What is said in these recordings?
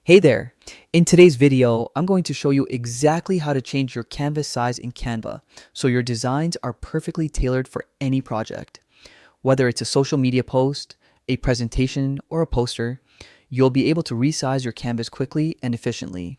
Hey there! In today's video, I'm going to show you exactly how to change your canvas size in Canva so your designs are perfectly tailored for any project. Whether it's a social media post, a presentation, or a poster, you'll be able to resize your canvas quickly and efficiently.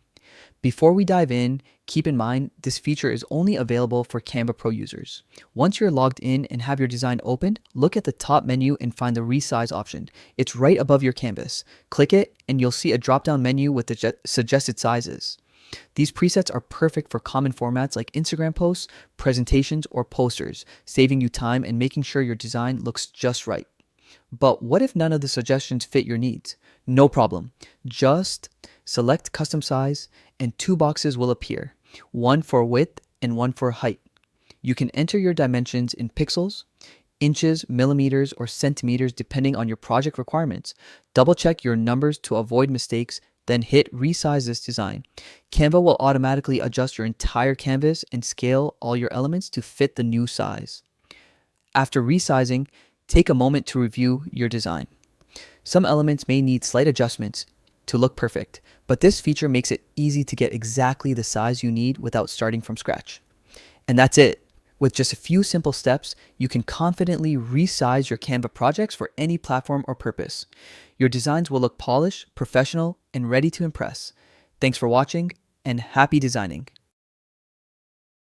Before we dive in, keep in mind this feature is only available for Canva Pro users. Once you're logged in and have your design opened, look at the top menu and find the resize option. It's right above your canvas. Click it and you'll see a drop-down menu with the suggested sizes. These presets are perfect for common formats like Instagram posts, presentations, or posters, saving you time and making sure your design looks just right. But what if none of the suggestions fit your needs? No problem. Just select custom size and two boxes will appear, one for width and one for height. You can enter your dimensions in pixels, inches, millimeters, or centimeters depending on your project requirements. Double check your numbers to avoid mistakes, then hit resize this design. Canva will automatically adjust your entire canvas and scale all your elements to fit the new size. After resizing, take a moment to review your design. Some elements may need slight adjustments to look perfect, but this feature makes it easy to get exactly the size you need without starting from scratch. And that's it. With just a few simple steps, you can confidently resize your Canva projects for any platform or purpose. Your designs will look polished, professional, and ready to impress. Thanks for watching, and happy designing.